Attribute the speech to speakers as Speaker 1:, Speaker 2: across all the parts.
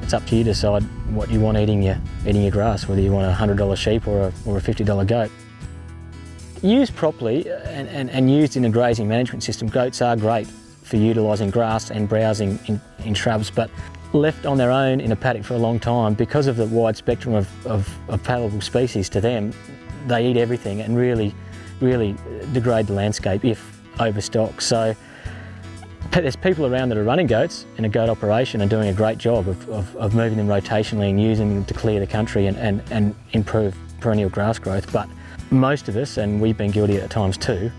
Speaker 1: it's up to you to decide what you want eating your grass, whether you want a $100 sheep or a $50 goat. Used properly and used in a grazing management system, goats are great for utilising grass and browsing in shrubs, but left on their own in a paddock for a long time, because of the wide spectrum of palatable species to them, they eat everything and really degrade the landscape if overstocked. So there's people around that are running goats in a goat operation and doing a great job of moving them rotationally and using them to clear the country and improve perennial grass growth. But most of us, and we've been guilty at times too,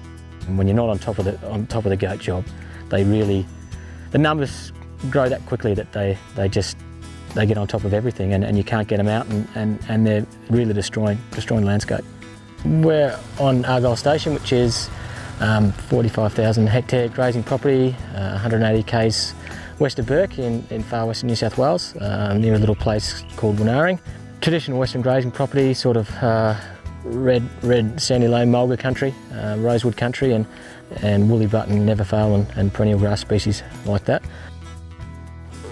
Speaker 1: when you're not on top of the goat job, the numbers grow that quickly that they get on top of everything, and you can't get them out, and they're really destroying the landscape. We're on Argyle Station, which is 45,000 hectare grazing property, 180 k's west of Burke in far western New South Wales, near a little place called Wanaaring. Traditional western grazing property, sort of red sandy loam mulga country, rosewood country, and woolly button, neverfail and perennial grass species like that.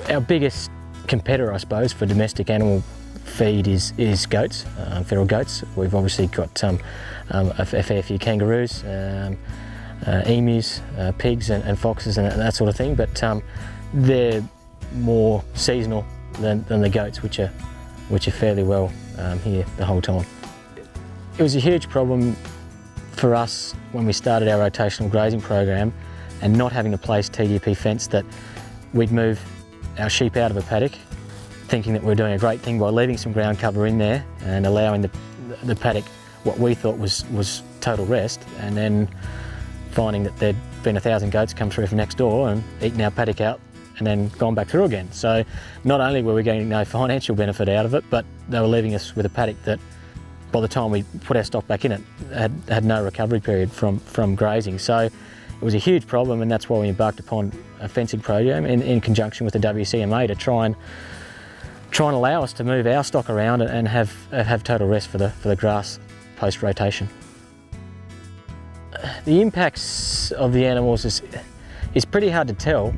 Speaker 1: Our biggest competitor, I suppose, for domestic animal feed is goats, feral goats. We've obviously got a fair few kangaroos, emus, pigs and foxes and that sort of thing, but they're more seasonal than the goats, which are fairly well here the whole time. It was a huge problem for us when we started our rotational grazing program, and not having a place TGP fence, that we'd move our sheep out of a paddock thinking that we were doing a great thing by leaving some ground cover in there and allowing the paddock what we thought was total rest, and then finding that there'd been 1,000 goats come through from next door and eaten our paddock out and then gone back through again. So not only were we getting no financial benefit out of it, but they were leaving us with a paddock that by the time we put our stock back in it had no recovery period from grazing. So it was a huge problem, and that's why we embarked upon a fencing program in conjunction with the WCMA to try and allow us to move our stock around and have total rest for the grass post rotation. The impacts of the animals is pretty hard to tell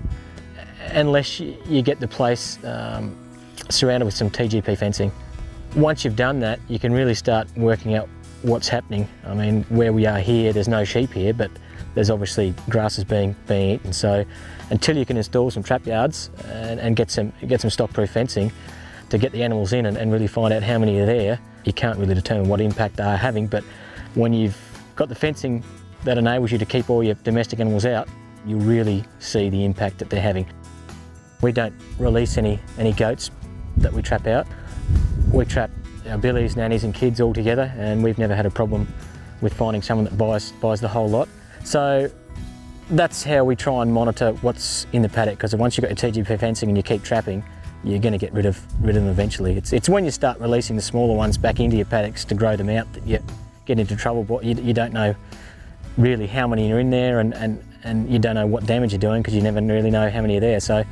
Speaker 1: unless you get the place surrounded with some TGP fencing. Once you've done that, you can really start working out what's happening. I mean, where we are here, there's no sheep here, but there's obviously grasses being eaten. So until you can install some trap yards and get some stock-proof fencing to get the animals in and really find out how many are there, you can't really determine what impact they are having. But when you've got the fencing that enables you to keep all your domestic animals out, you really see the impact that they're having. We don't release any goats that we trap out. We trap our billies, nannies and kids all together, and we've never had a problem with finding someone that buys the whole lot. So that's how we try and monitor what's in the paddock, because once you've got your TGP fencing and you keep trapping, you're going to get rid of them eventually. It's when you start releasing the smaller ones back into your paddocks to grow them out that you get into trouble. But you don't know really how many are in there, and you don't know what damage you're doing because you never really know how many are there. So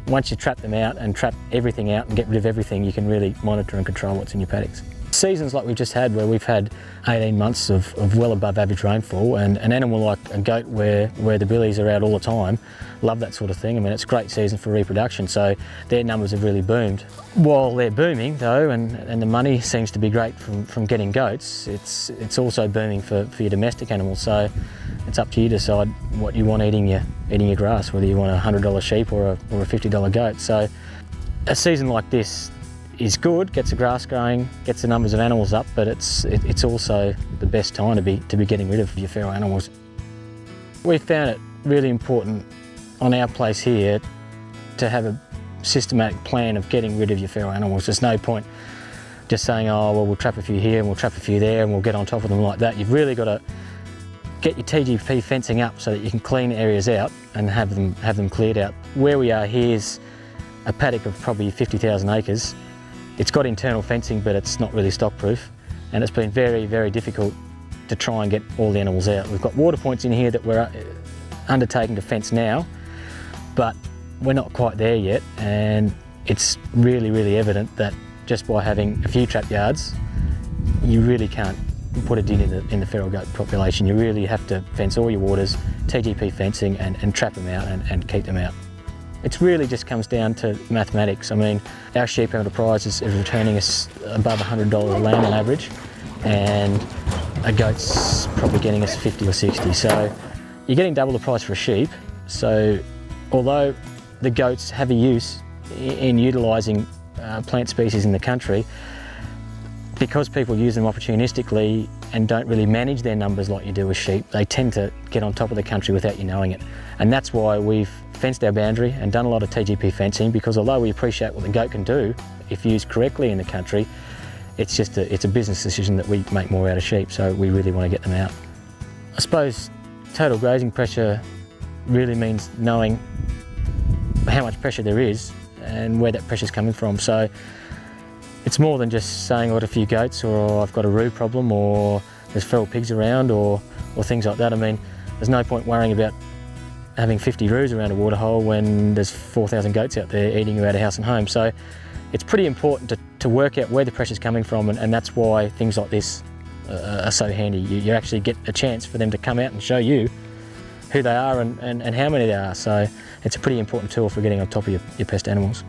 Speaker 1: once you trap them out and trap everything out and get rid of everything, you can really monitor and control what's in your paddocks. Seasons like we've just had, where we've had 18 months of well above average rainfall, and an animal like a goat where the billies are out all the time, love that sort of thing. I mean, it's a great season for reproduction, so their numbers have really boomed. While they're booming though, and the money seems to be great from getting goats, it's also booming for your domestic animals. So it's up to you to decide what you want eating your grass, whether you want a $100 sheep or a $50 goat. So a season like this is good, gets the grass growing, gets the numbers of animals up, but it's also the best time to be getting rid of your feral animals. We found it really important on our place here to have a systematic plan of getting rid of your feral animals. There's no point just saying, oh well, we'll trap a few here and we'll trap a few there and we'll get on top of them like that. You've really got to get your TGP fencing up so that you can clean areas out and have them cleared out. Where we are here is a paddock of probably 50,000 acres. It's got internal fencing, but it's not really stock-proof, and it's been very, very difficult to try and get all the animals out. We've got water points in here that we're undertaking to fence now, but we're not quite there yet, and it's really, really evident that just by having a few trap yards, you really can't put a dent in the feral goat population. You really have to fence all your waters, TGP fencing, and trap them out and keep them out. It really just comes down to mathematics. I mean, our sheep amateur prize is returning us above $100 a lamb on average, and a goat's probably getting us 50 or 60. So you're getting double the price for a sheep. So although the goats have a use in utilising plant species in the country, because people use them opportunistically and don't really manage their numbers like you do with sheep, they tend to get on top of the country without you knowing it. And that's why we've fenced our boundary and done a lot of TGP fencing, because although we appreciate what the goat can do if used correctly in the country, it's a business decision that we make more out of sheep, so we really want to get them out. I suppose total grazing pressure really means knowing how much pressure there is and where that pressure is coming from. So it's more than just saying I've got a few goats, or I've got a roo problem, or there's feral pigs around, or things like that. I mean, there's no point worrying about having 50 roos around a waterhole when there's 4,000 goats out there eating you out of house and home. So it's pretty important to work out where the pressure's coming from, and that's why things like this are so handy. You actually get a chance for them to come out and show you who they are and how many there are. So it's a pretty important tool for getting on top of your pest animals.